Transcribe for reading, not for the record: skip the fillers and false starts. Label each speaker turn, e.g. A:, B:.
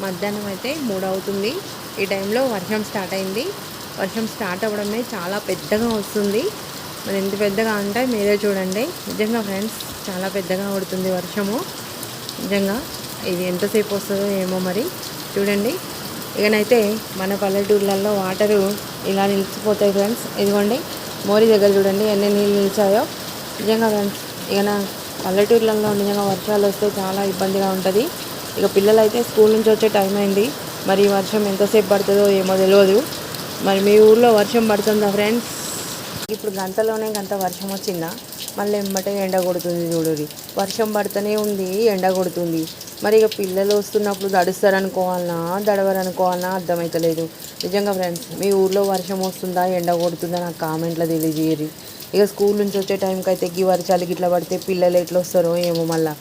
A: మధ్యాహ్నం అయితే 3 అవుతుంది. ఈ టైంలో వర్షం స్టార్ట్ అయింది. వర్షం స్టార్ట్ అవ్వడమే చాలా పెద్దగా వస్తుంది. మరి ఎంత పెద్దగా అంటే మీరే చూడండి. నిజంగా ఫ్రెండ్స్ చాలా పెద్దగా పడుతుంది వర్షము. నిజంగా ఇది ఎంతసేపు వస్తుందో ఏమో మరి చూడండి. ఇకనైతే మన పల్లెటూర్లలో వాటరు ఇలా నిలిచిపోతాయి ఫ్రెండ్స్. ఇదిగోండి మోరీ దగ్గర చూడండి ఎన్ని నీళ్ళు నిలిచాయో. నిజంగా ఫ్రెండ్స్ ఇక నా పల్లెటూర్లలో నిజంగా వర్షాలు వస్తే చాలా ఇబ్బందిగా ఉంటుంది. ఇక పిల్లలు అయితే స్కూల్ నుంచి వచ్చే టైం అయింది. మరి వర్షం ఎంతసేపు పడుతుందో ఏమో తెలియదు. మరి మీ ఊర్లో వర్షం పడుతుందా ఫ్రెండ్స్? ఇప్పుడు గంటలోనే గంట వర్షం వచ్చిందా, మళ్ళీ ఎమ్మటే ఎండ కొడుతుంది చూడురి. వర్షం పడుతూనే ఉంది, ఎండ కొడుతుంది. మరి ఇక పిల్లలు వస్తున్నప్పుడు దడుస్తారనుకోవాలన్నా దడవరనుకోవాలన్నా అర్థమవుతలేదు. నిజంగా ఫ్రెండ్స్ మీ ఊర్లో వర్షం వస్తుందా ఎండ కొడుతుందా నాకు కామెంట్లో తెలియజేయరు. ఇక స్కూల్ నుంచి వచ్చే టైంకి అయితే ఈ వర్షాలకి ఇట్లా పడితే పిల్లలు ఎట్లా వస్తారో ఏమో మళ్ళీ.